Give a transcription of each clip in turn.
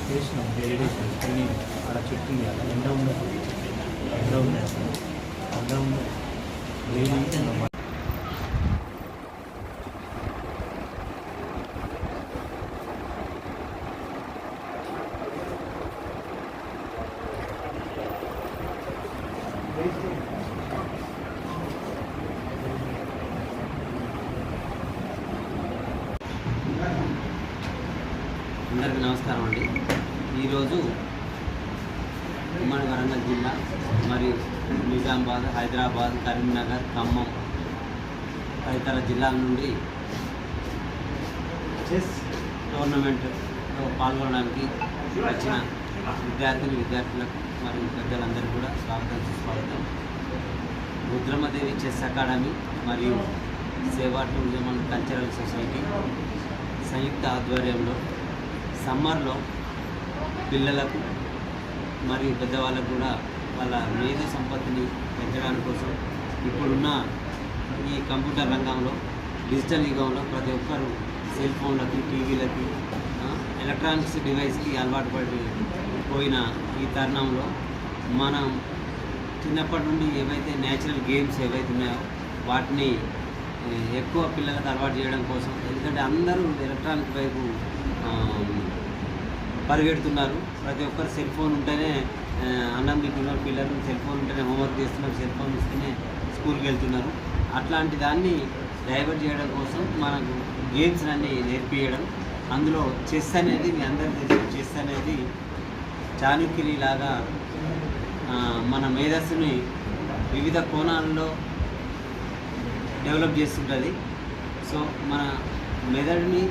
చేసినాం కొన్ని అక్కడ చెప్తుంది కదా ఎండ ఉన్నది డైలీ అందరికీ నమస్కారం అండి. ఈరోజు ఉమ్మడి వరంగల్ జిల్లా మరియు నిజామాబాద్, హైదరాబాద్, కరీంనగర్, ఖమ్మం తదితర జిల్లాల నుండి చెస్ టోర్నమెంట్లో పాల్గొనడానికి వచ్చిన విద్యార్థులకు మరియు పెద్దలందరికీ కూడా సుస్వాగతం. రుద్రమదేవి చెస్ అకాడమీ మరియు సేవా టూరిజం అండ్ కల్చరల్ సొసైటీ సంయుక్త ఆధ్వర్యంలో సమ్మర్లో పిల్లలకు మరియు పెద్దవాళ్ళకు కూడా వాళ్ళ మేధో సంపత్తిని పెంచడానికి కోసం ఇప్పుడున్న ఈ కంప్యూటర్ రంగంలో డిజిటల్ యుగంలో ప్రతి ఒక్కరు సెల్ ఫోన్లకి, టీవీలకి, ఎలక్ట్రానిక్స్ డివైస్కి అలవాటు పడిపోయిన ఈ తరుణంలో మనం చిన్నప్పటి నుండి ఏవైతే నేచురల్ గేమ్స్ ఏవైతే ఉన్నాయో వాటిని ఎక్కువ పిల్లలకు అలవాటు చేయడం కోసం, ఎందుకంటే అందరూ ఎలక్ట్రానిక్ వైపు పరిగెడుతున్నారు. ప్రతి ఒక్కరు సెల్ ఫోన్ ఉంటేనే అన్నం తింటున్నారు, పిల్లలు సెల్ ఫోన్ ఉంటేనే హోంవర్క్ చేస్తున్నారు, సెల్ ఫోన్ ఇస్తేనే స్కూల్కి వెళ్తున్నారు. అట్లాంటి దాన్ని డైవర్ట్ చేయడం కోసం మనకు గేమ్స్ అన్నీ నేర్పించడం. అందులో చెస్ అనేది మీ అందరికీ తెలుసు. చెస్ అనేది చాణక్యుని లాగా మన మేధస్సుని వివిధ కోణాల్లో డెవలప్ చేస్తుంటుంది. సో మన మెదడుని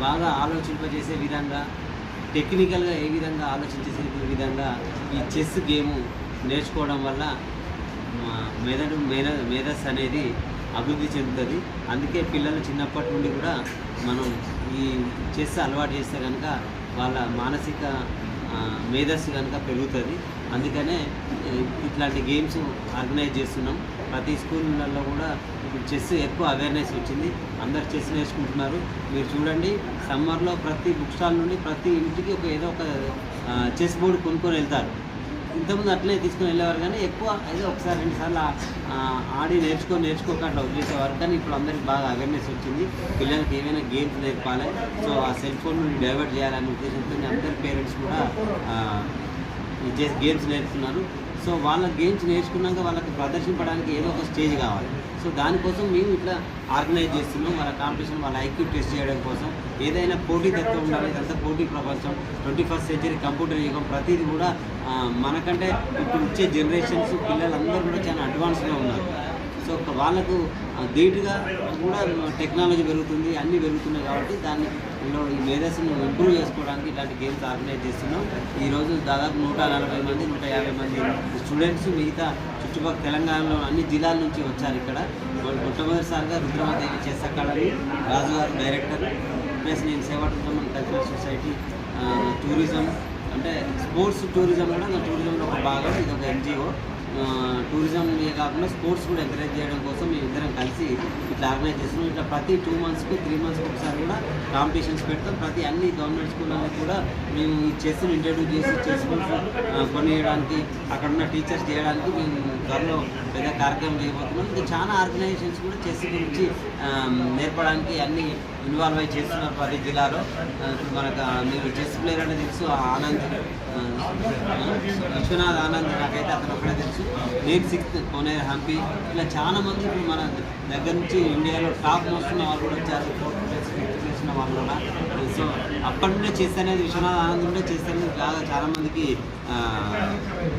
బాగా ఆలోచింపజేసే విధంగా, టెక్నికల్గా ఏ విధంగా ఆలోచించేసే విధంగా ఈ చెస్ గేము నేర్చుకోవడం వల్ల మేధస్సు అనేది అభివృద్ధి చెందుతుంది. అందుకే పిల్లలు చిన్నప్పటి నుండి కూడా మనం ఈ చెస్ అలవాటు చేస్తే కనుక వాళ్ళ మానసిక మేధస్సు కనుక పెరుగుతుంది. అందుకనే ఇట్లాంటి గేమ్స్ ఆర్గనైజ్ చేస్తున్నాం. ప్రతి స్కూళ్ళల్లో కూడా ఇప్పుడు చెస్ ఎక్కువ అవేర్నెస్ వచ్చింది, అందరు చెస్ నేర్చుకుంటున్నారు. మీరు చూడండి, సమ్మర్లో ప్రతి బుక్ స్టాల్ నుండి ప్రతి ఇంటికి ఏదో ఒక చెస్ బోర్డు కొనుక్కొని వెళ్తారు. ఇంతకుముందు అట్లనే తీసుకొని వెళ్ళేవారు, కానీ ఎక్కువ ఏదో ఒకసారి 2 సార్లు ఆడి నేర్చుకోక అట్లా వదిలేసేవారు. కానీ ఇప్పుడు అందరికి బాగా అవేర్నెస్ వచ్చింది. పిల్లలకి ఏమైనా గేమ్స్ నేర్పాలి, సో ఆ సెల్ ఫోన్ నుండి డైవర్ట్ చేయాలనే ఉద్దేశంతో అందరి పేరెంట్స్ కూడా ఈ గేమ్స్ నేర్పుతున్నారు. సో వాళ్ళ గేమ్స్ నేర్చుకున్నాక వాళ్ళకి ప్రదర్శించడానికి ఏదో ఒక స్టేజ్ కావాలి. సో దానికోసం మేము ఇట్లా ఆర్గనైజ్ చేస్తున్నాం. వాళ్ళ కాంపిటీషన్, వాళ్ళ ఐక్యూ టెస్ట్ చేయడం కోసం. ఏదైనా పోటీ తత్వం ఉండాలి, ఇదంతా పోటీ ప్రపంచం, 21st సెంచరీ కంప్యూటర్ యుగం. ప్రతిదీ కూడా మనకంటే ఇప్పుడు వచ్చే జనరేషన్స్ పిల్లలందరూ కూడా చాలా అడ్వాన్స్గా ఉన్నారు. సో వాళ్ళకు ధీటుగా కూడా టెక్నాలజీ పెరుగుతుంది, అన్నీ పెరుగుతున్నాయి. కాబట్టి దానిలో ఈ మేధస్సును ఇంప్రూవ్ చేసుకోవడానికి ఇలాంటి గేమ్స్ ఆర్గనైజ్ చేస్తున్నాం. ఈరోజు దాదాపు 140 మంది 150 మంది స్టూడెంట్స్ మిగతా చుట్టుపక్కల తెలంగాణలో అన్ని జిల్లాల నుంచి వచ్చారు. ఇక్కడ మొట్టమొదటిసారిగా రుద్రమదేవి చెస్ అకాడమీ రాజుగారు డైరెక్టర్, ప్లస్ నేను సేవా tourism and cultural society, tourism అంటే స్పోర్ట్స్ టూరిజం కూడా నా టూరిజంలో ఒక భాగం. ఇది ఒక ఎన్జిఓ. టూరిజమే కాకుండా స్పోర్ట్స్ కూడా ఎంకరేజ్ చేయడం కోసం మేము ఇద్దరం కలిసి ఇట్లా ఆర్గనైజ్ చేస్తున్నాం. ఇట్లా ప్రతి 2 మంత్స్కి 3 మంత్స్కి ఒకసారి కూడా కాంపిటీషన్స్ పెడతాం. ప్రతి అన్ని గవర్నమెంట్ స్కూళ్ళలో కూడా మేము ఈ చెస్ని ఇంట్రడ్యూస్ చేసి చెస్ కొనియడానికి, అక్కడ ఉన్న టీచర్స్ చేయడానికి మేము త్వరలో పెద్ద కార్యక్రమం చేయబోతున్నాం. ఇంకా చాలా ఆర్గనైజేషన్స్ కూడా చెస్ గురించి నేర్పడానికి అన్ని ఇన్వాల్వ్ అయి చేస్తున్నారు ప్రతి జిల్లాలో. మనకు మీరు చెస్ ప్లేయర్ అనేది తెలుసు, ఆనంద్ విశ్వనాథ్ ఆనంద్, నాకైతే అతను ఒకటే తెలుసు. నేను 6th కోనేరు హంపి, ఇలా చాలామంది ఇప్పుడు మన దగ్గర నుంచి ఇండియాలో టాప్ మోస్తున్న వాళ్ళు కూడా వచ్చారు. 4th ప్లేస్ 5th ప్లేస్ ఉన్న వాళ్ళు కూడా. సో అప్పటి నుండే చెస్ అనేది, విశ్వనాథ్ ఆనంద్ ఉండే చెస్ అనేది బాగా చాలామందికి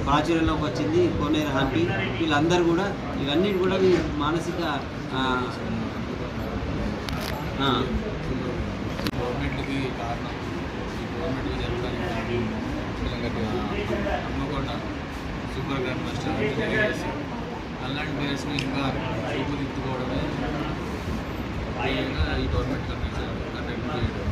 ప్రాచుర్యంలోకి వచ్చింది. కోనేరు హంపి వీళ్ళందరూ కూడా ఇవన్నీ కూడా మానసిక గవర్నమెంట్కి కారణం, ఈ గవర్నమెంట్కి జరగడానికి హన్మకొండ సూపర్ గ్రాండ్ మాస్టర్ చేసి అలాంటి ప్లేయర్స్ని ఇంకా రూపుదిద్దుకోవడమే ఈ గవర్నమెంట్ కండక్ట్ చేయడం.